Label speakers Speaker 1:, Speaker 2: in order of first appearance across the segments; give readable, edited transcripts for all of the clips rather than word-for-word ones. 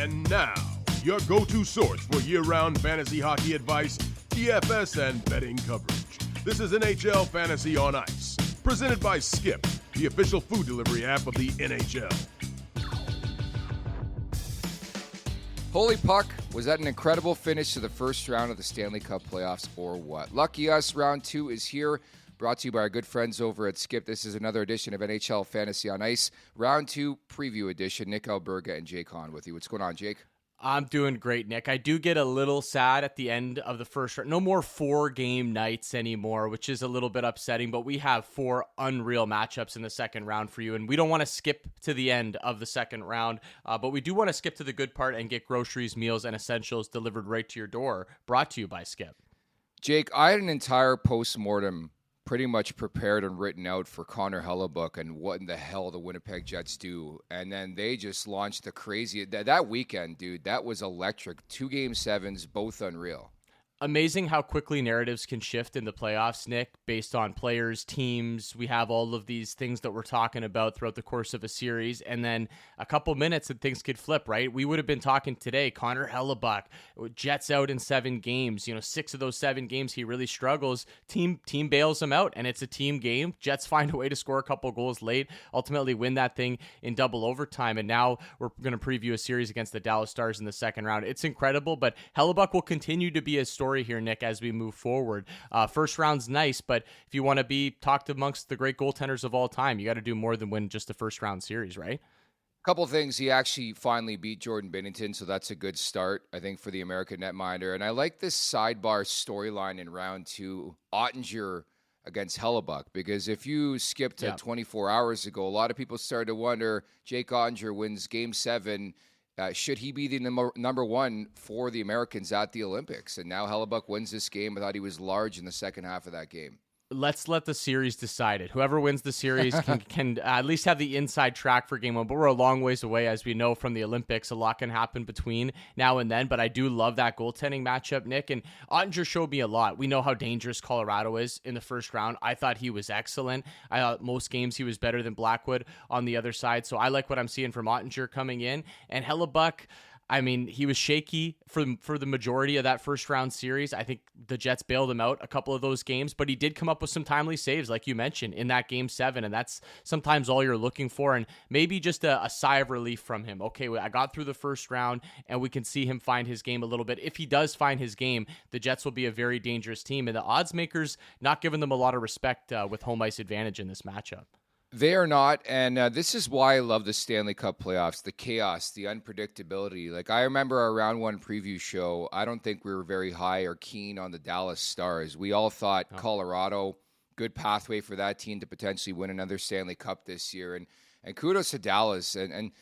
Speaker 1: And now, your go-to source for year-round fantasy hockey advice, DFS, and betting coverage. This is NHL Fantasy on Ice, presented by Skip, the official food delivery app of the NHL.
Speaker 2: Holy puck, was that an incredible finish to the first round of the Stanley Cup playoffs or what? Lucky us, round 2 is here, brought to you by our good friends over at Skip. This is another edition of NHL Fantasy on Ice, round 2 preview edition. Nick Alberga and Jake Hahn with you. What's going on, Jake?
Speaker 3: I'm doing great, Nick. I do get a little sad at the end of the first round. No more 4-game nights anymore, which is a little bit upsetting, but we have 4 unreal matchups in the second round for you, and we don't want to skip to the end of the second round, but we do want to skip to the good part and get groceries, meals, and essentials delivered right to your door, brought to you by Skip.
Speaker 2: Jake, I had an entire post-mortem pretty much prepared and written out for Connor Hellebuyck and what in the hell the Winnipeg Jets do. And then they just launched the crazy. That weekend, dude, that was electric. 2 Game 7s, both unreal.
Speaker 3: Amazing how quickly narratives can shift in the playoffs, Nick, based on players, teams. We have all of these things that we're talking about throughout the course of a series, and then a couple minutes and things could flip, right? We would have been talking today, Connor Hellebuyck, Jets out in 7 games. 6 of those 7 games he really struggles. Team bails him out, and it's a team game. Jets find a way to score a couple goals late, ultimately win that thing in double overtime, and now we're going to preview a series against the Dallas Stars in the second round. It's incredible, but Hellebuyck will continue to be a story here, Nick, as we move forward. First round's nice, but if you want to be talked amongst the great goaltenders of all time, you got to do more than win just the first round series, right?
Speaker 2: Couple things. He actually finally beat Jordan Binnington, so that's a good start, I think, for the American netminder. And I like this sidebar storyline in round 2, Ottinger against Hellebuyck, because if you skipped to 24 hours ago, a lot of people started to wonder, Jake Ottinger wins Game 7, should he be the number 1 for the Americans at the Olympics? And now Hellebuyck wins this game. I thought he was large in the second half of that game.
Speaker 3: Let's let the series decide it. Whoever wins the series can at least have the inside track for game 1, but we're a long ways away. As we know from the Olympics, a lot can happen between now and then, but I do love that goaltending matchup, Nick, and Ottinger showed me a lot. We know how dangerous Colorado is in the first round. I thought he was excellent. I thought most games he was better than Blackwood on the other side, so I like what I'm seeing from Ottinger coming in. And Hellebuyck, I mean, he was shaky for the majority of that first round series. I think the Jets bailed him out a couple of those games, but he did come up with some timely saves, like you mentioned, in that Game 7, and that's sometimes all you're looking for, and maybe just a sigh of relief from him. Okay, I got through the first round, and we can see him find his game a little bit. If he does find his game, the Jets will be a very dangerous team, and the odds makers not giving them a lot of respect with home ice advantage in this matchup.
Speaker 2: They are not, and this is why I love the Stanley Cup playoffs, the chaos, the unpredictability. Like, I remember our round 1 preview show, I don't think we were very high or keen on the Dallas Stars. We all thought Colorado, good pathway for that team to potentially win another Stanley Cup this year, and kudos to Dallas. And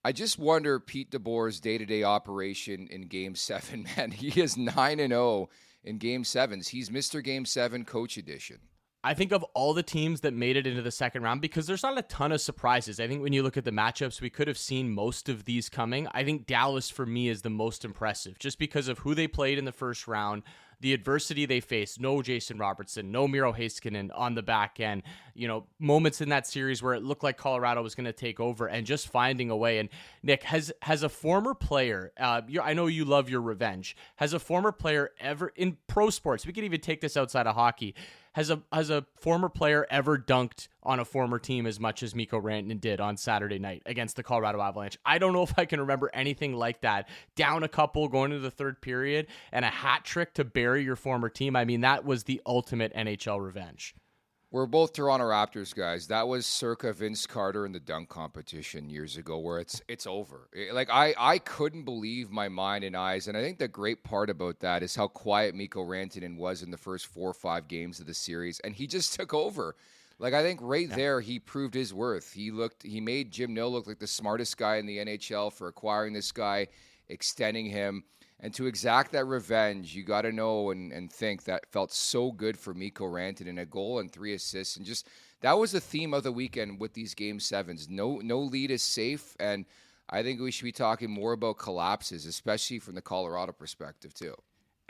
Speaker 2: I just wonder Pete DeBoer's day-to-day operation in Game 7, man. He is 9-0 in Game 7s. He's Mr. Game 7 Coach Edition.
Speaker 3: I think of all the teams that made it into the second round, because there's not a ton of surprises. I think when you look at the matchups, we could have seen most of these coming. I think Dallas, for me, is the most impressive, just because of who they played in the first round, the adversity they faced. No Jason Robertson, no Miro Heiskanen on the back end. Moments in that series where it looked like Colorado was going to take over, and just finding a way. And Nick, has a former player, I know you love your revenge, has a former player ever, in pro sports, we could even take this outside of hockey, has a former player ever dunked on a former team as much as Mikko Rantanen did on Saturday night against the Colorado Avalanche? I don't know if I can remember anything like that. Down a couple going into the third period and a hat trick to bury your former team. I mean, that was the ultimate NHL revenge.
Speaker 2: We're both Toronto Raptors guys. That was circa Vince Carter in the dunk competition years ago, where it's over. I couldn't believe my mind and eyes, and I think the great part about that is how quiet Mikko Rantanen was in the first 4 or 5 games of the series, and he just took over. I think there he proved his worth. He made Jim Nill look like the smartest guy in the NHL for acquiring this guy, extending him. And to exact that revenge, you got to know and think that felt so good for Mikko Rantanen, a goal and 3 assists. And just that was the theme of the weekend with these Game 7s. No lead is safe, and I think we should be talking more about collapses, especially from the Colorado perspective, too.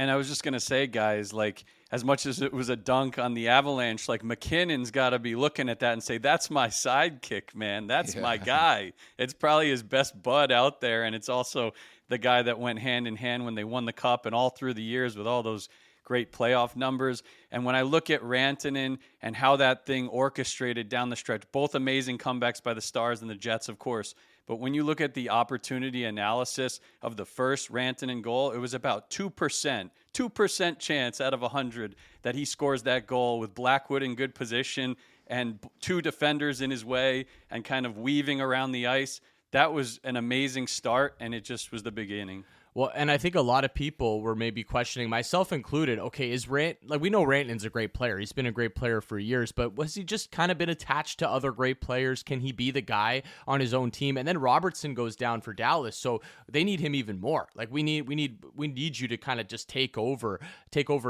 Speaker 4: And I was just going to say, guys, like, as much as it was a dunk on the Avalanche, like, McKinnon's got to be looking at that and say, that's my sidekick, man. That's my guy. It's probably his best bud out there. And it's also the guy that went hand in hand when they won the cup and all through the years with all those great playoff numbers. And when I look at Rantanen and how that thing orchestrated down the stretch, both amazing comebacks by the Stars and the Jets, of course. But when you look at the opportunity analysis of the first Rantanen goal, it was about 2% chance out of 100 that he scores that goal with Blackwood in good position and two defenders in his way and kind of weaving around the ice. That was an amazing start, and it just was the beginning.
Speaker 3: Well, and I think a lot of people were maybe questioning, myself included, okay, we know Rantanen's a great player. He's been a great player for years, but was he just kind of been attached to other great players? Can he be the guy on his own team? And then Robertson goes down for Dallas, so they need him even more. Like we need you to kind of just take over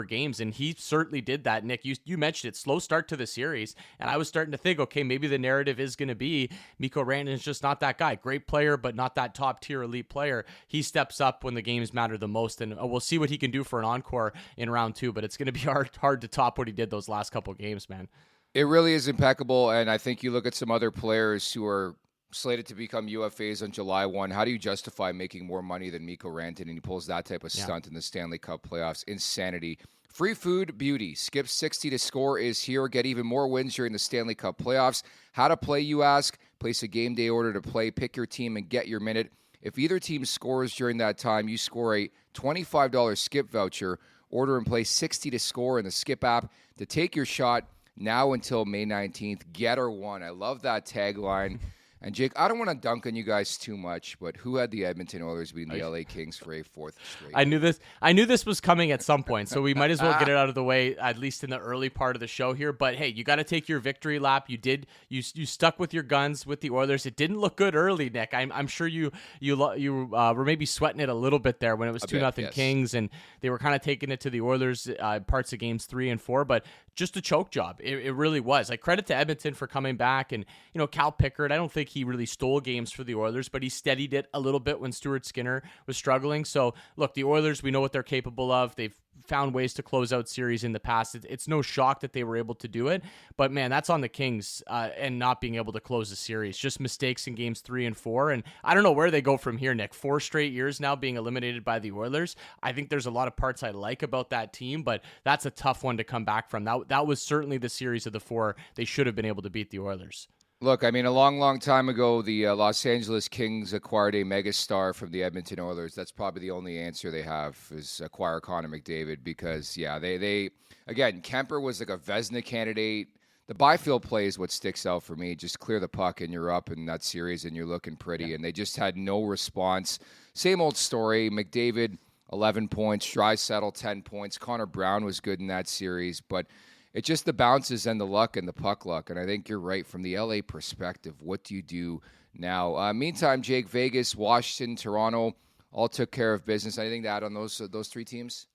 Speaker 3: games, and he certainly did that. Nick, you mentioned it, slow start to the series, and I was starting to think, okay, maybe the narrative is going to be Mikko Rantanen's just not that guy. Great player, but not that top tier elite player. He steps up when the games matter the most, and we'll see what he can do for an encore in round 2, but it's going to be hard to top what he did those last couple games, man.
Speaker 2: It really is impeccable, and I think you look at some other players who are slated to become UFAs on July 1. How do you justify making more money than Mikko Rantanen? And he pulls that type of stunt in the Stanley Cup playoffs. Insanity. Free food beauty. Skip 60 to score is here. Get even more wins during the Stanley Cup playoffs. How to play, you ask? Place a game day order to play. Pick your team and get your minute. If either team scores during that time, you score a $25 Skip voucher. Order and play 60 to score in the Skip app to take your shot now until May 19th. Get her one. I love that tagline. And Jake, I don't want to dunk on you guys too much, but who had the Edmonton Oilers beating the LA Kings for a fourth straight?
Speaker 3: I knew this was coming at some point, so we might as well get it out of the way, at least in the early part of the show here. But hey, you got to take your victory lap. You stuck with your guns with the Oilers. It didn't look good early, Nick. I'm sure you were maybe sweating it a little bit there when it was 2-0
Speaker 2: yes.
Speaker 3: Kings, and they were kind of taking it to the Oilers parts of games 3 and 4, but just a choke job. It really was. Like, credit to Edmonton for coming back, and Cal Pickard, I don't think he really stole games for the Oilers, but he steadied it a little bit when Stuart Skinner was struggling. So look, the Oilers, we know what they're capable of. They've found ways to close out series in the past. It's no shock that they were able to do it, but man, that's on the Kings and not being able to close the series. Just mistakes in games 3 and 4, and I don't know where they go from here, Nick. 4 straight years now being eliminated by the Oilers. I think there's a lot of parts I like about that team, but that's a tough one to come back from. That was certainly the series of the 4 they should have been able to beat the Oilers.
Speaker 2: Look, I mean, a long, long time ago, the Los Angeles Kings acquired a megastar from the Edmonton Oilers. That's probably the only answer they have is acquire Connor McDavid because, yeah, they again, Kemper was like a Vezina candidate. The Byfield play is what sticks out for me. Just clear the puck and you're up in that series and you're looking pretty. Yeah. And they just had no response. Same old story. McDavid, 11 points. Draisaitl, 10 points. Connor Brown was good in that series, but it's just the bounces and the luck and the puck luck. And I think you're right. From the LA perspective, what do you do now? Meantime, Jake, Vegas, Washington, Toronto all took care of business. Anything to add on those 3 teams?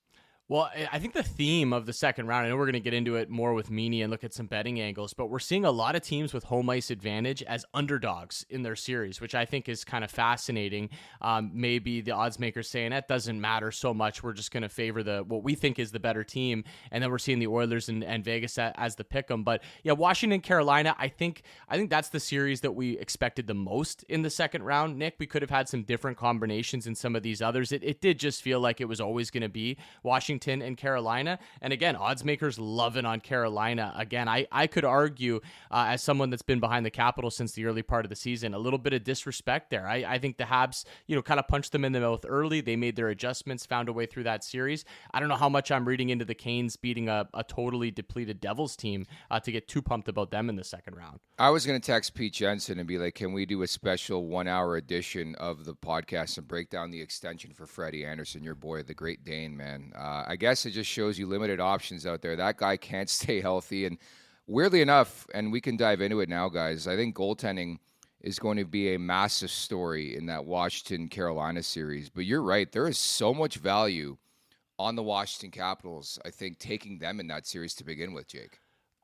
Speaker 3: Well, I think the theme of the second round, I know we're going to get into it more with Meany and look at some betting angles, but we're seeing a lot of teams with home ice advantage as underdogs in their series, which I think is kind of fascinating. Maybe the odds makers saying that doesn't matter so much. We're just going to favor what we think is the better team. And then we're seeing the Oilers and Vegas as the pick 'em. But yeah, Washington, Carolina, I think that's the series that we expected the most in the second round. Nick, we could have had some different combinations in some of these others. It did just feel like it was always going to be Washington and Carolina. And again, odds makers loving on Carolina. Again, I could argue as someone that's been behind the Capitals since the early part of the season, a little bit of disrespect there. I think the Habs, kind of punched them in the mouth early. They made their adjustments, found a way through that series. I don't know how much I'm reading into the Canes beating a totally depleted Devils team to get too pumped about them in the second round.
Speaker 2: I was going to text Pete Jensen and be like, can we do a special 1-hour edition of the podcast and break down the extension for Freddie Anderson, your boy, the Great Dane, man. I guess it just shows you limited options out there. That guy can't stay healthy. And weirdly enough, and we can dive into it now, guys, I think goaltending is going to be a massive story in that Washington-Carolina series. But you're right. There is so much value on the Washington Capitals, I think, taking them in that series to begin with, Jake.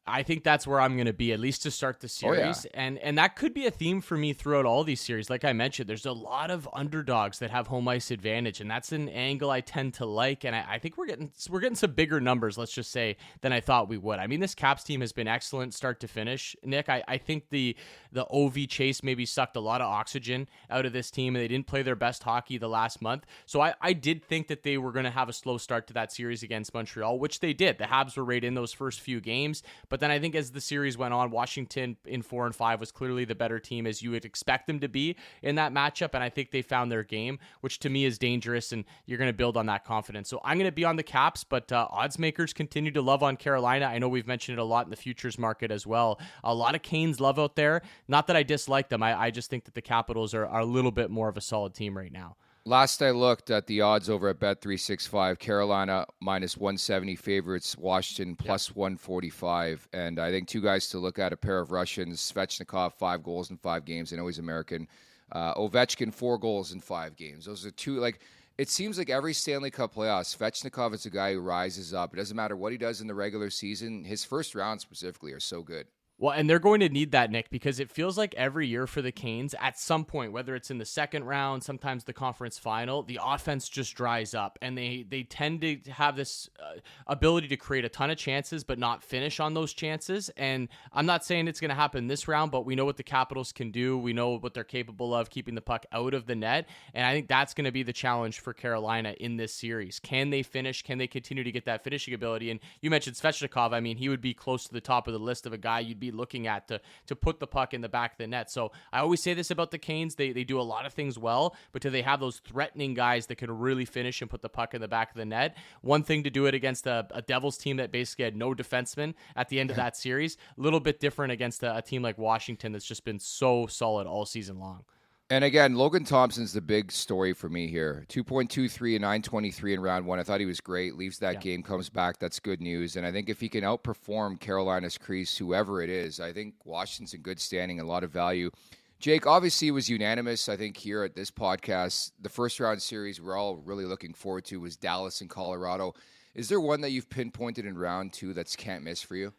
Speaker 3: I think that's where I'm going to be, at least to start the series. And that could be a theme for me throughout all these series. Like I mentioned, there's a lot of underdogs that have home ice advantage, and that's an angle I tend to like. And I think we're getting some bigger numbers, let's just say, than I thought we would. I mean, this Caps team has been excellent start to finish, Nick. I think the OV chase maybe sucked a lot of oxygen out of this team, and they didn't play their best hockey the last month. So I did think that they were going to have a slow start to that series against Montreal, which they did. The Habs were right in those first few games. But then I think as the series went on, Washington in 4 and 5 was clearly the better team, as you would expect them to be in that matchup. And I think they found their game, which to me is dangerous, and you're going to build on that confidence. So I'm going to be on the Caps, but odds makers continue to love on Carolina. I know we've mentioned it a lot in the futures market as well. A lot of Canes love out there. Not that I dislike them. I just think that the Capitals are a little bit more of a solid team right now.
Speaker 2: Last I looked at the odds over at Bet365, Carolina minus 170 favorites, Washington plus 145. And I think two guys to look at, a pair of Russians, Svechnikov, 5 goals in 5 games. I know he's American. Ovechkin, 4 goals in 5 games. Those are two, like, it seems like every Stanley Cup playoff, Svechnikov is a guy who rises up. It doesn't matter what he does in the regular season. His first round specifically are so good.
Speaker 3: Well, and they're going to need that, Nick, because it feels like every year for the Canes, at some point, whether it's in the second round, sometimes the conference final, the offense just dries up, and they tend to have this ability to create a ton of chances, but not finish on those chances. And I'm not saying it's going to happen this round, but we know what the Capitals can do. We know what they're capable of, keeping the puck out of the net. And I think that's going to be the challenge for Carolina in this series. Can they finish? Can they continue to get that finishing ability? And you mentioned Svechnikov. I mean, he would be close to the top of the list of a guy you'd be looking at to put the puck in the back of the net. So I always say this about the Canes. They do a lot of things well, but do they have those threatening guys that can really finish and put the puck in the back of the net? One thing to do it against a Devils team that basically had no defensemen at the end of that series. A little bit different against a team like Washington that's just been so solid all season long.
Speaker 2: And again, Logan Thompson's the big story for me here. 2.23 and 923 in round 1. I thought he was great. Leaves that game, comes back. That's good news. And I think if he can outperform Carolina's crease, whoever it is, I think Washington's in good standing, a lot of value. Jake, obviously it was unanimous, I think, here at this podcast. The first round series we're all really looking forward to was Dallas and Colorado. Is there one that you've pinpointed in round 2 that's can't miss for you?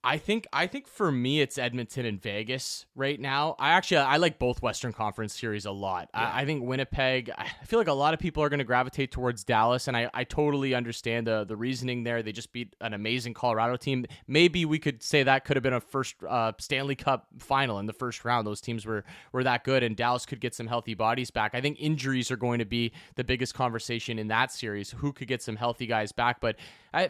Speaker 3: I think for me it's Edmonton and Vegas right now. I like both Western Conference series a lot. Yeah. I think Winnipeg, I feel like a lot of people are going to gravitate towards Dallas, and I totally understand the reasoning there. They just beat an amazing Colorado team. Maybe we could say that could have been a first Stanley Cup final in the first round. Those teams were that good, and Dallas could get some healthy bodies back. I think injuries are going to be the biggest conversation in that series. Who could get some healthy guys back? But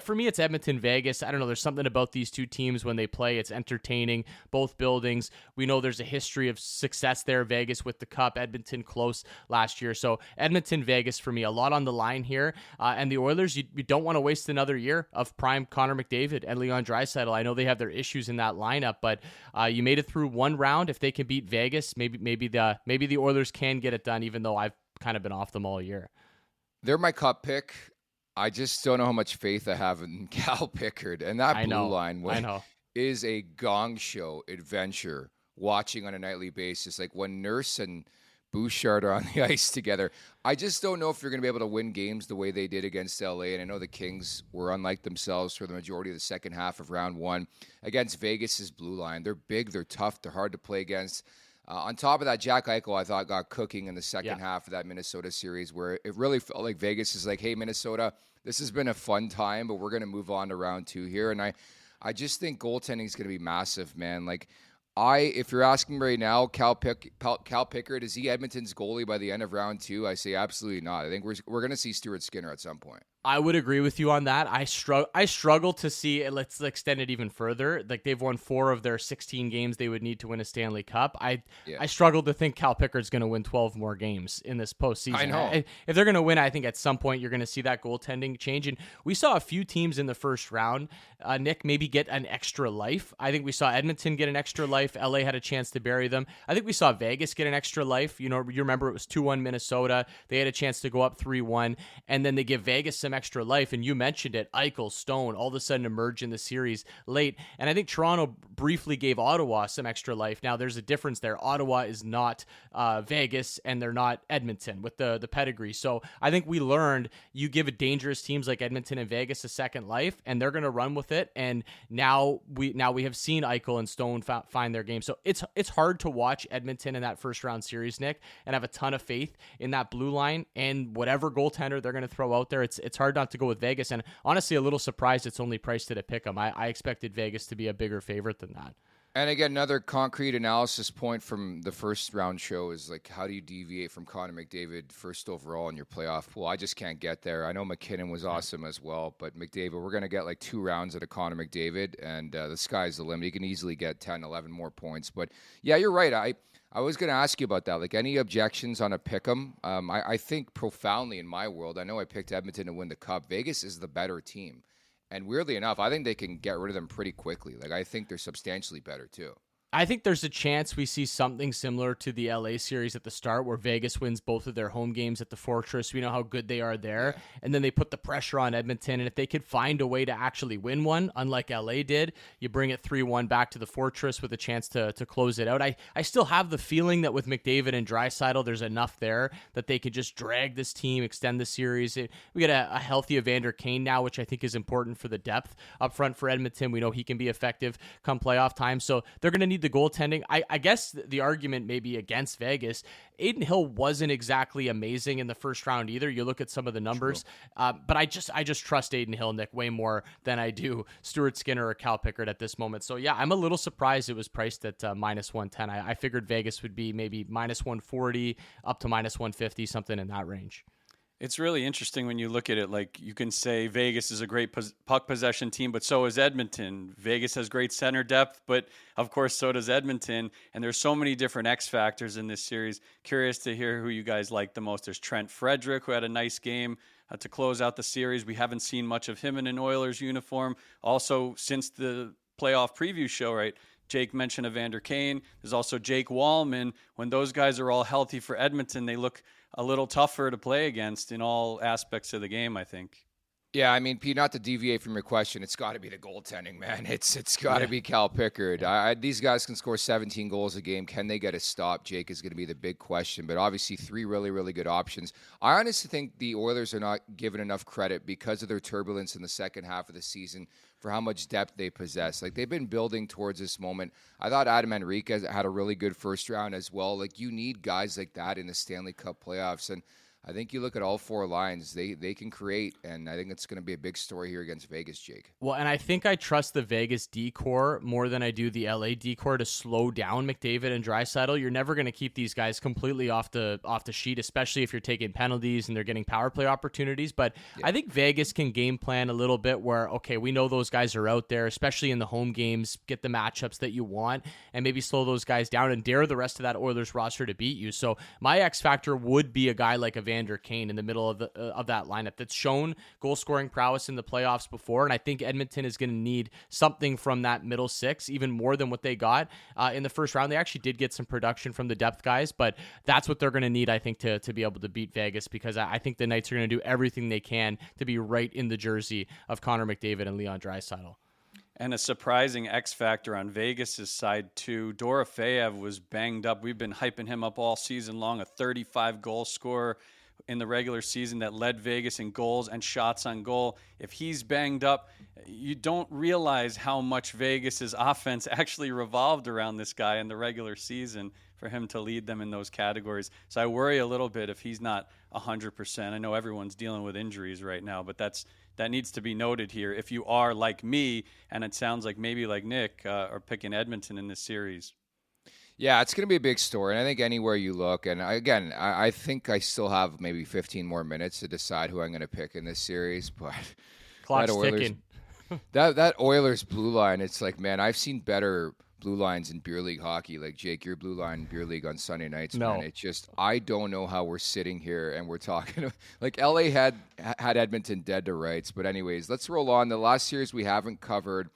Speaker 3: for me, it's Edmonton, Vegas. I don't know. There's something about these two teams when they play. It's entertaining. Both buildings. We know there's a history of success there. Vegas with the Cup. Edmonton close last year. So Edmonton, Vegas for me. A lot on the line here. And the Oilers, you don't want to waste another year of prime Connor McDavid and Leon Draisaitl. I know they have their issues in that lineup, but you made it through one round. If they can beat Vegas, maybe the Oilers can get it done, even though I've kind of been off them all year.
Speaker 2: They're my Cup pick. I just don't know how much faith I have in Cal Pickard. And that blue line is a gong show adventure watching on a nightly basis. Like when Nurse and Bouchard are on the ice together, I just don't know if you're going to be able to win games the way they did against LA. And I know the Kings were unlike themselves for the majority of the second half of round 1 against Vegas's blue line. They're big, they're tough, they're hard to play against. On top of that, Jack Eichel, I thought, got cooking in the second half of that Minnesota series, where it really felt like Vegas is like, hey, Minnesota, this has been a fun time, but we're going to move on to round 2 here. And I just think goaltending is going to be massive, man. Like, if you're asking me right now, Cal Pickard, is he Edmonton's goalie by the end of round 2? I say absolutely not. I think we're going to see Stuart Skinner at some point.
Speaker 3: I would agree with you on that. I struggle to see it. Let's extend it even further. Like, they've won 4 of their 16 games they would need to win a Stanley Cup. I struggle to think Cal Pickard's going to win 12 more games in this postseason.
Speaker 2: I know.
Speaker 3: If they're going to win, I think at some point you're going to see that goaltending change. And we saw a few teams in the first round, Nick, maybe get an extra life. I think we saw Edmonton get an extra life. LA had a chance to bury them. I think we saw Vegas get an extra life. You remember it was 2-1 Minnesota. They had a chance to go up 3-1, and then they give Vegas some extra life. And you mentioned it, Eichel, Stone, all of a sudden emerge in the series late. And I think Toronto briefly gave Ottawa some extra life. Now, there's a difference there. Ottawa is not Vegas, and they're not Edmonton with the pedigree. So I think we learned you give dangerous teams like Edmonton and Vegas a second life, and they're going to run with it. And now we have seen Eichel and Stone find their game. So it's hard to watch Edmonton in that first round series, Nick, and have a ton of faith in that blue line and whatever goaltender they're going to throw out there. It's hard not to go with Vegas, and honestly, a little surprised it's only priced at a pick 'em. I expected Vegas to be a bigger favorite than that.
Speaker 2: And again, another concrete analysis point from the first round show is like, how do you deviate from Connor McDavid first overall in your playoff pool? I just can't get there. I know McKinnon was awesome as well, but McDavid, we're going to get like 2 rounds out of Connor McDavid, and the sky's the limit. He can easily get 10, 11 more points. But yeah, you're right. I was going to ask you about that. Like, any objections on a pick'em? I think profoundly in my world, I know I picked Edmonton to win the Cup. Vegas is the better team. And weirdly enough, I think they can get rid of them pretty quickly. Like, I think they're substantially better, too.
Speaker 3: I think there's a chance we see something similar to the LA series at the start, where Vegas wins both of their home games at the Fortress. We know how good they are there. Yeah. And then they put the pressure on Edmonton. And if they could find a way to actually win one, unlike LA did, you bring it 3-1 back to the Fortress with a chance to close it out. I still have the feeling that with McDavid and Draisaitl, there's enough there that they could just drag this team, extend the series. We get a healthy Evander Kane now, which I think is important for the depth up front for Edmonton. We know he can be effective come playoff time. So they're going to need the goaltending. I guess the argument may be against Vegas. Adin Hill wasn't exactly amazing in the first round either. You look at some of the numbers, but I just trust Adin Hill, Nick, way more than I do Stuart Skinner or Cal Pickard at this moment. So yeah, I'm a little surprised it was priced at -110. I figured Vegas would be maybe -140 up to -150, something in that range.
Speaker 4: It's really interesting when you look at it. Like, you can say Vegas is a great puck possession team, but so is Edmonton. Vegas has great center depth, but of course so does Edmonton. And there's so many different X factors in this series. Curious to hear who you guys like the most. There's Trent Frederick, who had a nice game to close out the series. We haven't seen much of him in an Oilers uniform. Also, since the playoff preview show, right? Jake mentioned Evander Kane. There's also Jake Wallman. When those guys are all healthy for Edmonton, they look a little tougher to play against in all aspects of the game, I think.
Speaker 2: Yeah, I mean, Pete, not to deviate from your question, it's got to be the goaltending, man. It's got to be Cal Pickard. These guys can score 17 goals a game. Can they get a stop? Jake is going to be the big question. But obviously, 3 really, really good options. I honestly think the Oilers are not given enough credit because of their turbulence in the second half of the season for how much depth they possess. Like, they've been building towards this moment. I thought Adam Henrique had a really good first round as well. Like, you need guys like that in the Stanley Cup playoffs. And I think you look at all 4 lines, they can create, and I think it's going to be a big story here against Vegas, Jake.
Speaker 3: Well, and I think I trust the Vegas D-core more than I do the LA D-core to slow down McDavid and Draisaitl. You're never going to keep these guys completely off the sheet, especially if you're taking penalties and they're getting power play opportunities. But I think Vegas can game plan a little bit where, okay, we know those guys are out there, especially in the home games, get the matchups that you want, and maybe slow those guys down and dare the rest of that Oilers roster to beat you. So my X factor would be a guy like Evander Kane in the middle of that lineup that's shown goal-scoring prowess in the playoffs before, and I think Edmonton is going to need something from that middle 6, even more than what they got in the first round. They actually did get some production from the depth guys, but that's what they're going to need, I think, to be able to beat Vegas, because I think the Knights are going to do everything they can to be right in the jersey of Connor McDavid and Leon Draisaitl.
Speaker 4: And a surprising X factor on Vegas' side, too. Dorofeyev was banged up. We've been hyping him up all season long, a 35-goal scorer in the regular season that led Vegas in goals and shots on goal. If he's banged up, you don't realize how much Vegas's offense actually revolved around this guy in the regular season for him to lead them in those categories. So I worry a little bit if he's not 100%. I know everyone's dealing with injuries right now, but that needs to be noted here. If you are like me, and it sounds like maybe like Nick, are picking Edmonton in this series.
Speaker 2: Yeah, it's going to be a big story, and I think anywhere you look, and again, I think I still have maybe 15 more minutes to decide who I'm going to pick in this series, but
Speaker 3: clock's ticking.
Speaker 2: that Oilers blue line, it's like, man, I've seen better blue lines in beer league hockey. Like, Jake, your blue line beer league on Sunday nights, man. It's just, I don't know how we're sitting here and we're talking like LA had Edmonton dead to rights, but anyways, let's roll on. The last series we haven't covered.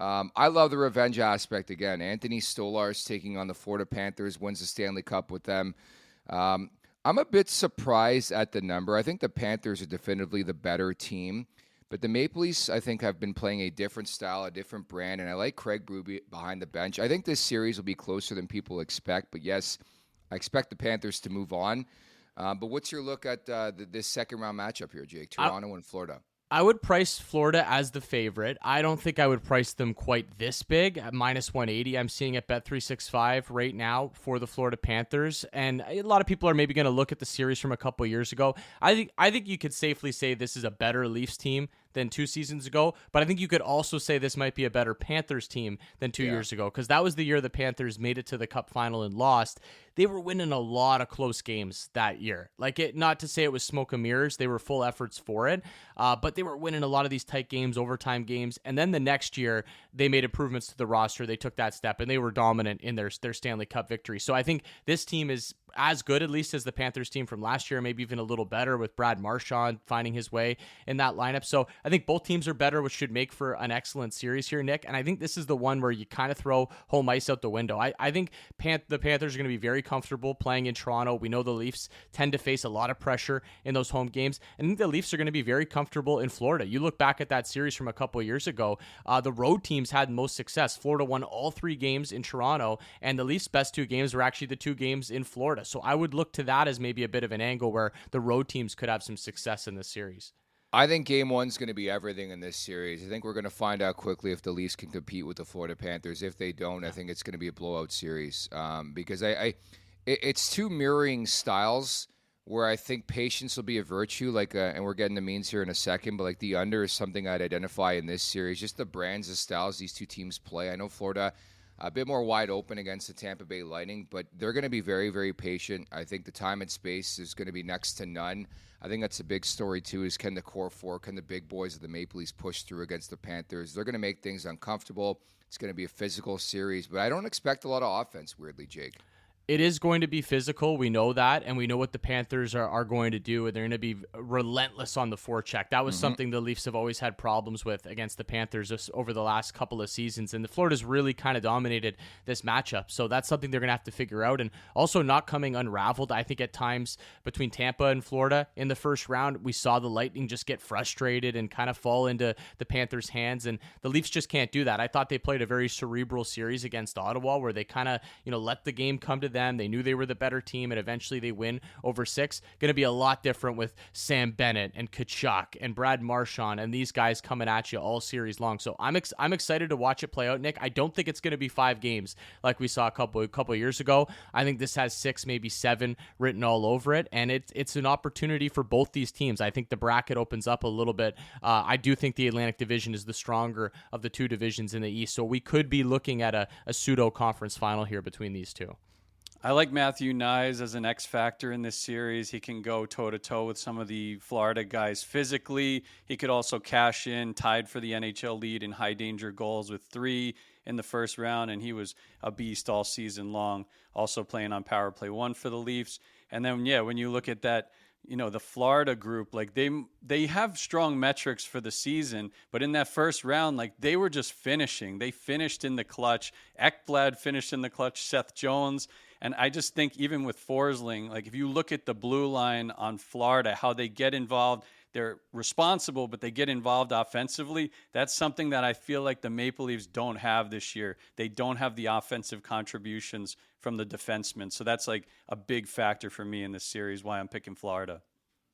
Speaker 2: I love the revenge aspect again. Anthony Stolarz taking on the Florida Panthers, wins the Stanley Cup with them. I'm a bit surprised at the number. I think the Panthers are definitively the better team, but the Maple Leafs, I think, have been playing a different style, a different brand, and I like Craig Berube behind the bench. I think this series will be closer than people expect, but yes, I expect the Panthers to move on. But what's your look at this second-round matchup here, Jake? Toronto and Florida.
Speaker 3: I would price Florida as the favorite. I don't think I would price them quite this big at minus 180. I'm seeing at Bet365 right now for the Florida Panthers. And a lot of people are maybe going to look at the series from a couple years ago. I think you could safely say this is a better Leafs team than 2 seasons ago, but I think you could also say this might be a better Panthers team than 2 years ago, because that was the year the Panthers made it to the Cup final and lost. They were winning a lot of close games that year. Not to say it was smoke and mirrors, they were full efforts for it, but they were winning a lot of these tight games, overtime games, and then the next year they made improvements to the roster. They took that step, and they were dominant in their Stanley Cup victory. So I think this team is as good, at least, as the Panthers team from last year, maybe even a little better with Brad Marchand finding his way in that lineup. So I think both teams are better, which should make for an excellent series here, Nick. And I think this is the one where you kind of throw home ice out the window. I think the Panthers are going to be very comfortable playing in Toronto. We know the Leafs tend to face a lot of pressure in those home games. And I think the Leafs are going to be very comfortable in Florida. You look back at that series from a couple of years ago, the road teams had most success. Florida won all 3 games in Toronto, and the Leafs' best 2 games were actually the 2 games in Florida. So I would look to that as maybe a bit of an angle where the road teams could have some success in this series.
Speaker 2: I think game 1's going to be everything in this series. I think we're going to find out quickly if the Leafs can compete with the Florida Panthers. If they don't, I think it's going to be a blowout series because it's 2 mirroring styles where I think patience will be a virtue. And we're getting the means here in a second, but the under is something I'd identify in this series. Just the brands of styles these 2 teams play. I know Florida a bit more wide open against the Tampa Bay Lightning, but they're going to be very, very patient. I think the time and space is going to be next to none. I think that's a big story, too, is can the core 4, can the big boys of the Maple Leafs push through against the Panthers? They're going to make things uncomfortable. It's going to be a physical series, but I don't expect a lot of offense, weirdly, Jake.
Speaker 3: It is going to be physical. We know that, and we know what the Panthers are going to do. They're going to be relentless on the forecheck. That was something the Leafs have always had problems with against the Panthers over the last couple of seasons, and the Florida's really kind of dominated this matchup. So that's something they're going to have to figure out, and also not coming unraveled. I think at times between Tampa and Florida in the first round, we saw the Lightning just get frustrated and kind of fall into the Panthers' hands, and the Leafs just can't do that. I thought they played a very cerebral series against Ottawa where they kind of let the game come to them. They knew they were the better team, and eventually they win over 6. Going to be a lot different with Sam Bennett and Tkachuk and Brad Marchand and these guys coming at you all series long. So I'm excited to watch it play out, Nick. I don't think it's going to be 5 games like we saw a couple years ago. I think this has 6, maybe 7 written all over it, and it's an opportunity for both these teams. I think the bracket opens up a little bit. I do think the Atlantic Division is the stronger of the 2 divisions in the East, so we could be looking at a pseudo-conference final here between these 2.
Speaker 4: I like Matthew Knies as an X factor in this series. He can go toe-to-toe with some of the Florida guys physically. He could also cash in, tied for the NHL lead in high-danger goals with 3 in the first round, and he was a beast all season long, also playing on Power Play 1 for the Leafs. And then, when you look at that, the Florida group, they have strong metrics for the season, but in that first round, they were just finishing. They finished in the clutch. Ekblad finished in the clutch, Seth Jones. And I just think even with Forsling, if you look at the blue line on Florida, how they get involved, they're responsible, but they get involved offensively. That's something that I feel like the Maple Leafs don't have this year. They don't have the offensive contributions from the defensemen. So that's a big factor for me in this series, why I'm picking Florida.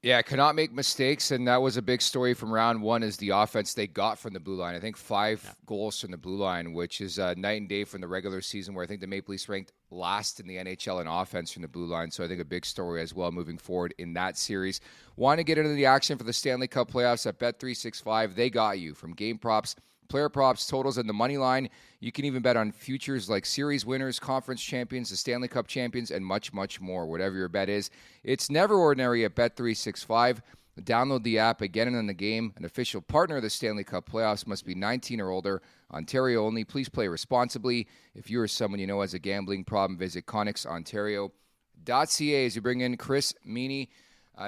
Speaker 2: Yeah, cannot make mistakes, and that was a big story from round 1 is the offense they got from the blue line. I think 5 goals from the blue line, which is night and day from the regular season where I think the Maple Leafs ranked last in the NHL in offense from the blue line. So I think a big story as well moving forward in that series. Want to get into the action for the Stanley Cup playoffs at Bet365. They got you from game props, player props, totals, and the money line. You can even bet on futures like series winners, conference champions, the Stanley Cup champions, and much, much more. Whatever your bet is, it's never ordinary at Bet365. Download the app, get in on the game. An official partner of the Stanley Cup playoffs, must be 19 or older. Ontario only. Please play responsibly. If you or someone you know has a gambling problem, visit ConnexOntario.ca as you bring in Chris Meany.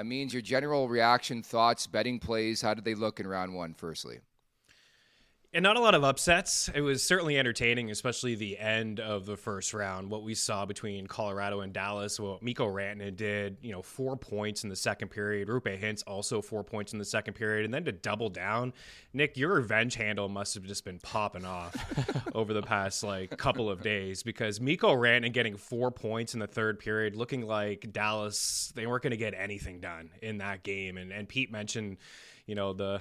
Speaker 2: Means your general reaction, thoughts, betting plays. How did they look in round 1, firstly?
Speaker 5: And not a lot of upsets. It was certainly entertaining, especially the end of the first round. What we saw between Colorado and Dallas, what Mikko Rantanen did, 4 points in the second period. Roope Hintz also 4 points in the second period. And then to double down, Nick, your revenge handle must have just been popping off over the past couple of days, because Mikko Rantanen getting 4 points in the third period, looking like Dallas, they weren't going to get anything done in that game. And Pete mentioned the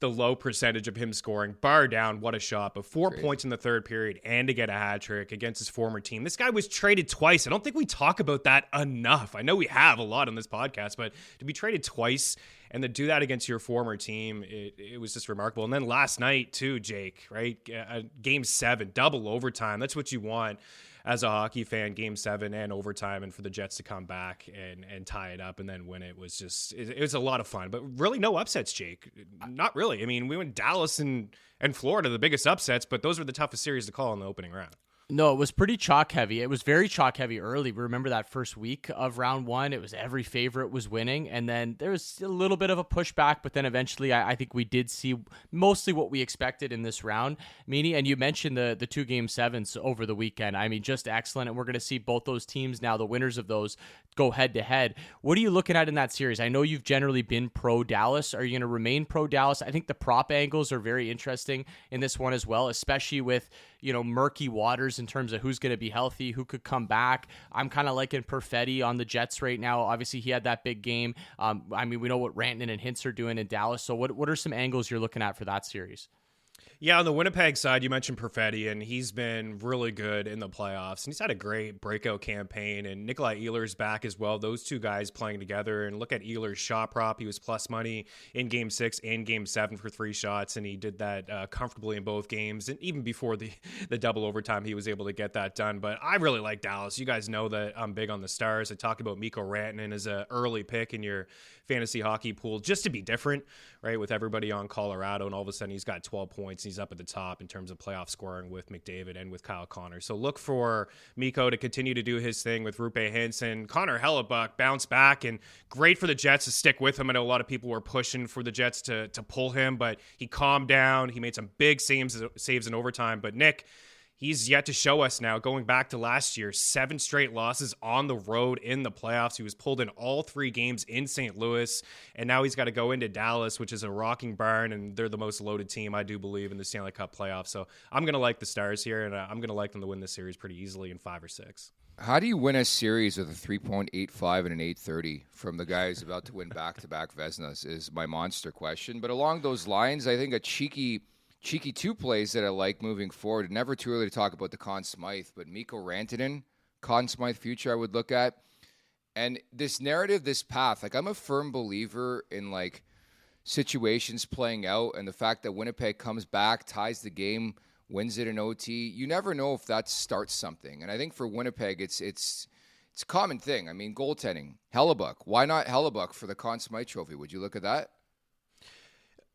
Speaker 5: low percentage of him scoring. Bar down, what a shot. But 4 points in the third period and to get a hat trick against his former team. This guy was traded twice. I don't think we talk about that enough. I know we have a lot on this podcast, but to be traded twice and to do that against your former team, it was just remarkable. And then last night too, Jake, right? Game 7, double overtime. That's what you want as a hockey fan, game 7 and overtime, and for the Jets to come back and tie it up and then win it was just, it was a lot of fun. But really no upsets, Jake. Not really. I mean, we went Dallas and Florida, the biggest upsets, but those were the toughest series to call in the opening round.
Speaker 3: No, it was pretty chalk heavy. It was very chalk heavy early. Remember that first week of round 1? It was every favorite was winning. And then there was a little bit of a pushback, but then eventually I think we did see mostly what we expected in this round. Meanie, and you mentioned the 2 game 7s over the weekend. I mean, just excellent. And we're going to see both those teams now, the winners of those, go head to head. What are you looking at in that series? I know you've generally been pro Dallas. Are you going to remain pro Dallas? I think the prop angles are very interesting in this one as well, especially with, murky waters in terms of who's going to be healthy, who could come back. I'm kind of liking Perfetti on the Jets right now. Obviously, he had that big game. We know what Rantanen and Hintz are doing in Dallas. So what are some angles you're looking at for that series?
Speaker 5: Yeah, on the Winnipeg side, you mentioned Perfetti, and he's been really good in the playoffs, and he's had a great breakout campaign, and Nikolai Ehlers back as well. Those two guys playing together, and look at Ehlers' shot prop. He was plus money in Game 6 and Game 7 for 3 shots, and he did that comfortably in both games, and even before the double overtime, he was able to get that done. But I really like Dallas. You guys know that I'm big on the Stars. I talked about Mikko Rantanen as an early pick in your fantasy hockey pool just to be different, right, with everybody on Colorado, and all of a sudden he's got 12 points. He's up at the top in terms of playoff scoring with McDavid and with Kyle Connor. So look for Mikko to continue to do his thing with Roope Hintz, and Connor Hellebuck bounce back, and great for the Jets to stick with him. I know a lot of people were pushing for the Jets to pull him, but he calmed down. He made some big saves in overtime. But Nick, he's yet to show us now, going back to last year, 7 straight losses on the road in the playoffs. He was pulled in all 3 games in St. Louis, and now he's got to go into Dallas, which is a rocking barn, and they're the most loaded team, I do believe, in the Stanley Cup playoffs. So I'm going to like the Stars here, and I'm going to like them to win this series pretty easily in 5 or 6.
Speaker 2: How do you win a series with a 3.85 and an 830 from the guy who's about to win back-to-back Vezinas is my monster question. But along those lines, I think a cheeky 2 plays that I like moving forward. Never too early to talk about the Conn Smythe, but Mikko Rantanen, Conn Smythe future I would look at. And this narrative, this path, I'm a firm believer in situations playing out, and the fact that Winnipeg comes back, ties the game, wins it in OT. You never know if that starts something. And I think for Winnipeg, it's a common thing. I mean, goaltending, Hellebuck. Why not Hellebuck for the Conn Smythe Trophy? Would you look at that?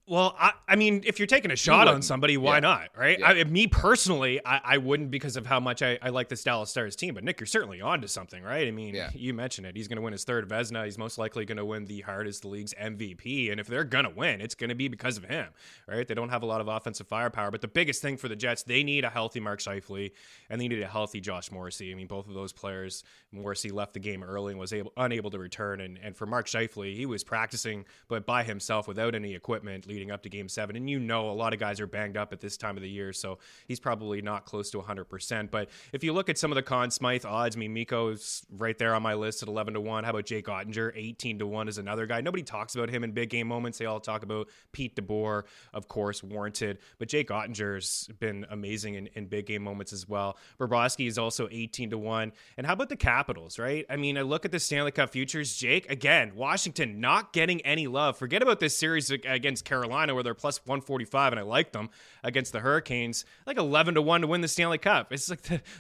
Speaker 5: Well, I mean, if you're taking a shot on somebody, why not, right?
Speaker 2: Yeah.
Speaker 5: Me personally, I wouldn't, because of how much I like this Dallas Stars team. But Nick, you're certainly onto something, right? I mean, You mentioned it. He's going to win his 3rd Vezina. He's most likely going to win the Hardest the League's MVP. And if they're going to win, it's going to be because of him, right? They don't have a lot of offensive firepower. But the biggest thing for the Jets, they need a healthy Mark Scheifele, and they need a healthy Josh Morrissey. I mean, both of those players, Morrissey left the game early and was unable to return. And for Mark Scheifele, he was practicing, but by himself without any equipment leading up to Game 7. And a lot of guys are banged up at this time of the year, so he's probably not close to 100%. But if you look at some of the Conn Smythe odds, I mean, Mikko's right there on my list at 11-1. How about Jake Ottinger? 18-1 is another guy. Nobody talks about him in big game moments. They all talk about Pete DeBoer, of course, warranted. But Jake Ottinger's been amazing in big game moments as well. Bobrovsky is also 18-1. And how about the Capitals, right? I mean, I look at the Stanley Cup futures. Jake, again, Washington not getting any love. Forget about this series against Carolina where they're plus 145, and I like them against the Hurricanes, 11-1 to win the Stanley Cup. It's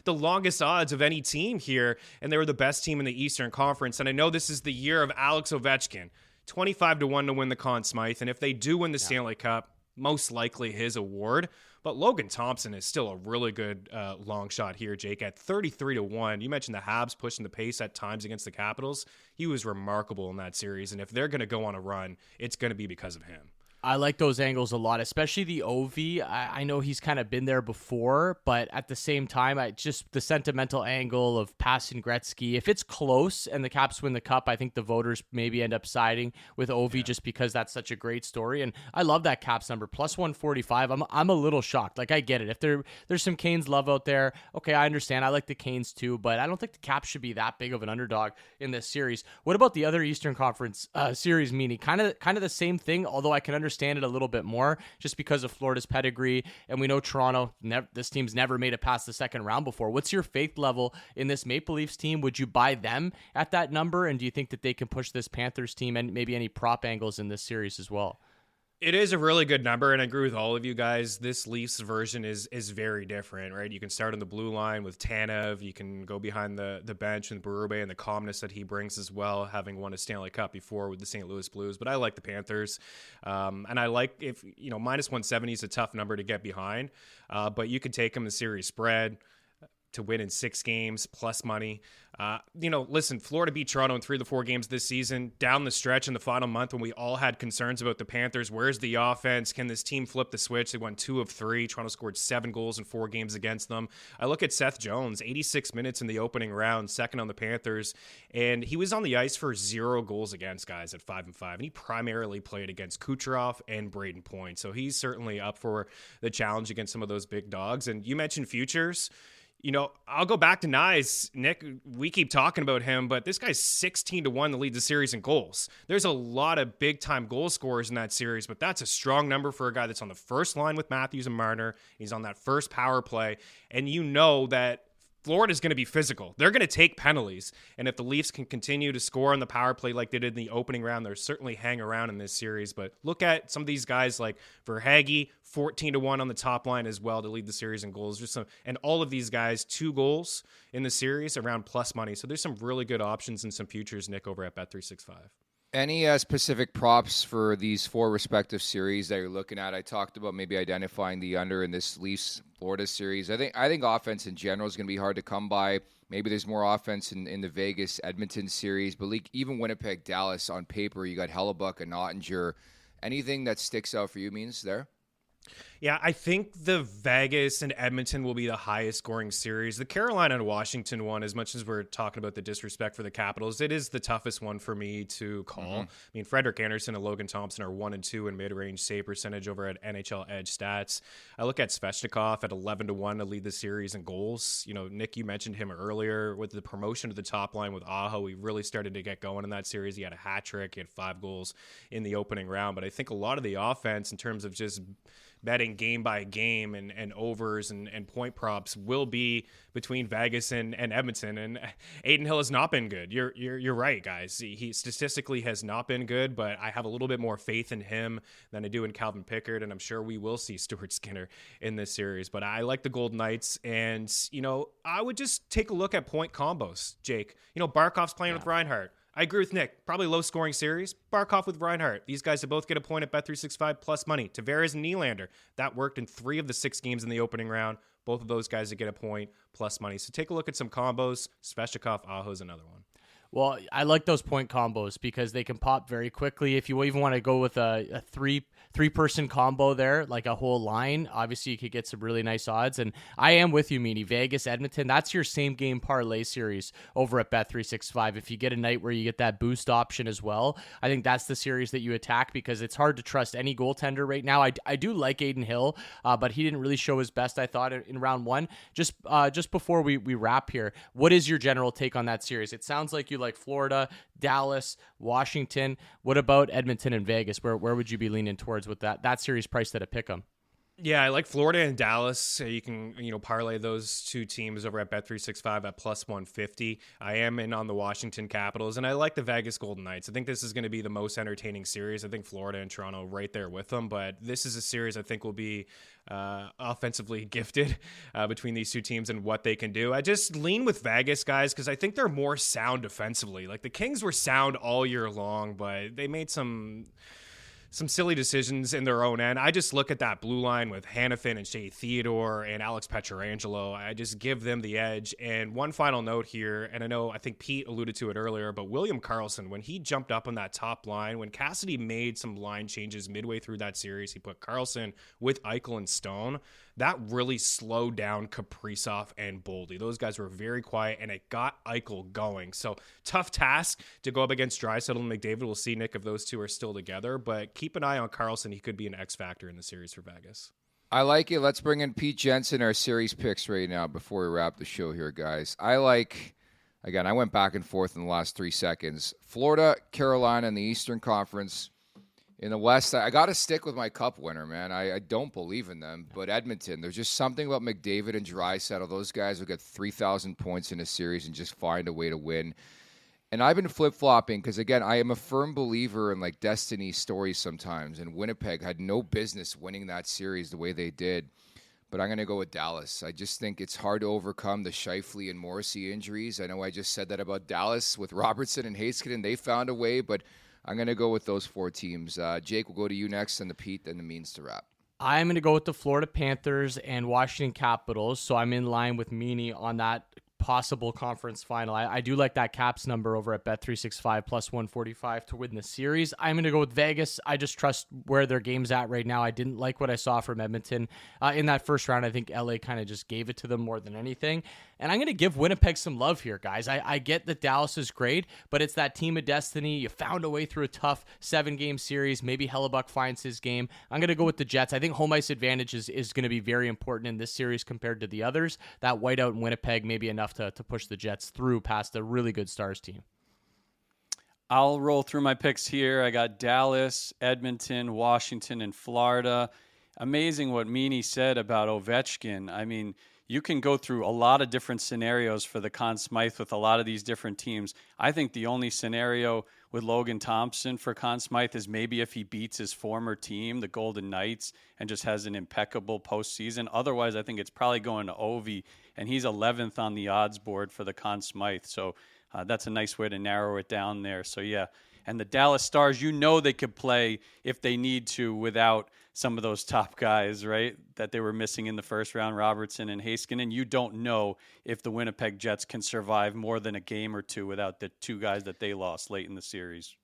Speaker 5: the longest odds of any team here, and they were the best team in the Eastern Conference. And I know this is the year of Alex Ovechkin, 25-1 to win the Conn Smythe, and if they do win the Stanley Cup, most likely his award. But Logan Thompson is still a really good long shot here, Jake, at 33-1. You mentioned the Habs pushing the pace at times against the Capitals. He was remarkable in that series, and if they're going to go on a run, it's going to be because of him.
Speaker 3: I like those angles a lot, especially the Ovi. I know he's kind of been there before, but at the same time, just the sentimental angle of passing Gretzky. If it's close and the Caps win the cup, I think the voters maybe end up siding with Ovi just because that's such a great story. And I love that Caps number, plus 145. I'm a little shocked. Like, I get it. If there's some Canes love out there, okay, I understand. I like the Canes too, but I don't think the Caps should be that big of an underdog in this series. What about the other Eastern Conference series, Meanie? Kind of the same thing, although I can understand it a little bit more just because of Florida's pedigree, and we know Toronto, this team's never made it past the second round before. What's your faith level in this Maple Leafs team? Would you buy them at that number, and do you think that they can push this Panthers team and maybe any prop angles in this series as well?
Speaker 5: It is a really good number, and I agree with all of you guys. This Leafs version is very different, right? You can start on the blue line with Tanev. You can go behind the bench with Berube and the calmness that he brings as well, having won a Stanley Cup before with the St. Louis Blues. But I like the Panthers, and I like if minus 170 is a tough number to get behind, but you could take them the series spread to win in 6 games plus money. Listen, Florida beat Toronto in 3 of the 4 games this season. Down the stretch in the final month when we all had concerns about the Panthers, where's the offense? Can this team flip the switch? They won 2 of 3. Toronto scored 7 goals in 4 games against them. I look at Seth Jones, 86 minutes in the opening round, second on the Panthers, and he was on the ice for 0 goals against, guys, at 5-5, and he primarily played against Kucherov and Braden Point, so he's certainly up for the challenge against some of those big dogs. And you mentioned futures. I'll go back to Nyes. Nick, we keep talking about him, but this guy's 16-1 to lead the series in goals. There's a lot of big-time goal scorers in that series, but that's a strong number for a guy that's on the first line with Matthews and Marner. He's on that first power play, and you know that Florida's going to be physical. They're going to take penalties, and if the Leafs can continue to score on the power play like they did in the opening round, they'll certainly hang around in this series. But look at some of these guys like Verhaeghe, 14-1 on the top line as well to lead the series in goals. And all of these guys, 2 goals in the series around plus money. So there's some really good options and some futures, Nick, over at Bet365.
Speaker 2: Any specific props for these 4 respective series that you're looking at? I talked about maybe identifying the under in this Leafs-Florida series. I think offense in general is going to be hard to come by. Maybe there's more offense in the Vegas-Edmonton series. But even Winnipeg-Dallas on paper, you got Hellebuck and Ottinger. Anything that sticks out for you means there?
Speaker 5: Yeah, I think the Vegas and Edmonton will be the highest scoring series. The Carolina and Washington one, as much as we're talking about the disrespect for the Capitals, it is the toughest one for me to call. Mm-hmm. I mean, Frederik Andersen and Logan Thompson are 1 and 2 in mid-range save percentage over at NHL Edge Stats. I look at Svechnikov at 11-1 to lead the series in goals. Nick, you mentioned him earlier with the promotion to the top line with Aho. He really started to get going in that series. He had a hat trick. He had 5 goals in the opening round. But I think a lot of the offense in terms of just betting game by game and overs and point props will be between Vegas and Edmonton. And Adin Hill has not been good. You're right, guys. He statistically has not been good, but I have a little bit more faith in him than I do in Calvin Pickard, and I'm sure we will see Stuart Skinner in this series. But I like the Golden Knights, and I would just take a look at point combos, Jake. Barkov's playing with Reinhart. I agree with Nick. Probably low-scoring series. Barkov with Reinhart. These guys will both get a point at Bet365 plus money. Tavares and Nylander. That worked in 3 of the 6 games in the opening round. Both of those guys to get a point plus money. So take a look at some combos. Svechnikov, Aho's another one.
Speaker 3: Well, I like those point combos because they can pop very quickly. If you even want to go with a three-person combo there, like a whole line, obviously you could get some really nice odds. And I am with you, Meanie. Vegas, Edmonton, that's your same-game parlay series over at Bet365. If you get a night where you get that boost option as well, I think that's the series that you attack because it's hard to trust any goaltender right now. I do like Adin Hill, but he didn't really show his best, I thought, in round 1. Just before we wrap here, what is your general take on that series? It sounds like you like Florida, Dallas, Washington. What about Edmonton and Vegas? Where would you be leaning towards with that series priced at a pick 'em?
Speaker 5: Yeah, I like Florida and Dallas. You can, parlay those 2 teams over at Bet365 at plus 150. I am in on the Washington Capitals, and I like the Vegas Golden Knights. I think this is going to be the most entertaining series. I think Florida and Toronto right there with them, but this is a series I think will be offensively gifted between these 2 teams and what they can do. I just lean with Vegas, guys, because I think they're more sound defensively. Like the Kings were sound all year long, but they made some some silly decisions in their own end. I just look at that blue line with Hanifin and Shea Theodore and Alex Pietrangelo. I just give them the edge. And one final note here, and I think Pete alluded to it earlier, but William Karlsson, when he jumped up on that top line, when Cassidy made some line changes midway through that series, he put Karlsson with Eichel and Stone. That really slowed down Kaprizov and Boldy. Those guys were very quiet, and it got Eichel going. So tough task to go up against Draisaitl and McDavid. We'll see, Nick, if those two are still together. But keep an eye on Karlsson. He could be an X factor in the series for Vegas.
Speaker 2: I like it. Let's bring in Pete Jensen, our series picks right now before we wrap the show here, guys. I went back and forth in the last 3 seconds. Florida, Carolina in the Eastern Conference. In the West, I got to stick with my Cup winner, man. I don't believe in them. But Edmonton, there's just something about McDavid and Draisaitl. Those guys will get 3,000 points in a series and just find a way to win. And I've been flip-flopping because, again, I am a firm believer in, destiny stories sometimes. And Winnipeg had no business winning that series the way they did. But I'm going to go with Dallas. I just think it's hard to overcome the Scheifele and Morrissey injuries. I know I just said that about Dallas with Robertson and Heiskanen. They found a way, but I'm going to go with those 4 teams. Jake, we'll go to you next, and the Pete, and the means to wrap.
Speaker 3: I'm going to go with the Florida Panthers and Washington Capitals, so I'm in line with Meany on that possible conference final. I do like that Caps number over at Bet365 plus 145 to win the series. I'm going to go with Vegas. I just trust where their game's at right now. I didn't like what I saw from Edmonton in that first round. I think LA kind of just gave it to them more than anything. And I'm going to give Winnipeg some love here, guys. I get that Dallas is great, but it's that team of destiny. You found a way through a tough 7-game series. Maybe Hellebuck finds his game. I'm going to go with the Jets. I think home ice advantage is going to be very important in this series compared to the others. That whiteout in Winnipeg may be enough to push the Jets through past a really good Stars team.
Speaker 4: I'll roll through my picks here. I got Dallas, Edmonton, Washington, and Florida. Amazing what Meany said about Ovechkin. I mean, you can go through a lot of different scenarios for the Conn Smythe with a lot of these different teams. I think the only scenario with Logan Thompson for Conn Smythe is maybe if he beats his former team, the Golden Knights, and just has an impeccable postseason. Otherwise, I think it's probably going to Ovi, and he's 11th on the odds board for the Conn Smythe. So that's a nice way to narrow it down there. So, yeah. And the Dallas Stars, they could play if they need to without some of those top guys, right, that they were missing in the first round, Robertson and Heiskanen. You don't know if the Winnipeg Jets can survive more than a game or two without the 2 guys that they lost late in the series.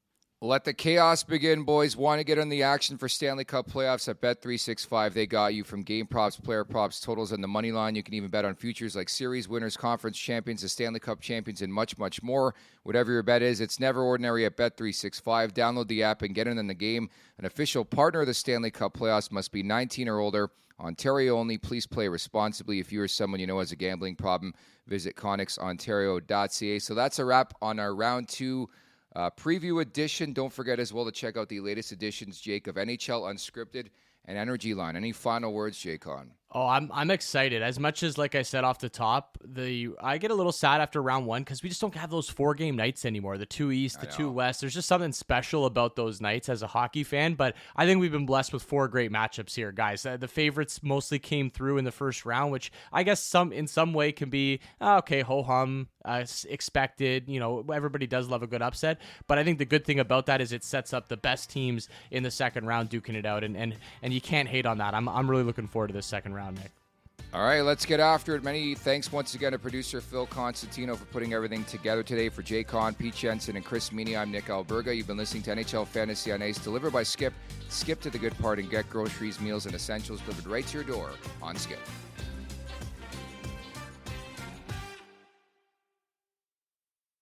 Speaker 2: Let the chaos begin, boys. Want to get on the action for Stanley Cup playoffs at Bet365. They got you from game props, player props, totals, and the money line. You can even bet on futures like series winners, conference champions, the Stanley Cup champions, and much, much more. Whatever your bet is, it's never ordinary at Bet365. Download the app and get in the game. An official partner of the Stanley Cup playoffs must be 19 or older. Ontario only. Please play responsibly. If you or someone you know has a gambling problem, visit ConnexOntario.ca. So that's a wrap on our round 2 preview edition. Don't forget as well to check out the latest editions, Jake, of NHL Unscripted and Energy Line. Any final words, Jake, on?
Speaker 3: Oh, I'm excited. As much as, like I said off the top, I get a little sad after round 1 because we just don't have those 4-game nights anymore. The 2 East, the 2 West. There's just something special about those nights as a hockey fan. But I think we've been blessed with 4 great matchups here, guys. The favorites mostly came through in the first round, which I guess in some way can be okay, ho hum, expected. Everybody does love a good upset. But I think the good thing about that is it sets up the best teams in the second round duking it out, and you can't hate on that. I'm really looking forward to this second round, Nick.
Speaker 2: All right, let's get after it. Many thanks once again to producer Phil Constantino for putting everything together today. For Jay Con, Pete Jensen, and Chris Meany, I'm Nick Alberga. You've been listening to NHL Fantasy on Ice, delivered by Skip. Skip to the good part and get groceries, meals, and essentials delivered right to your door on Skip.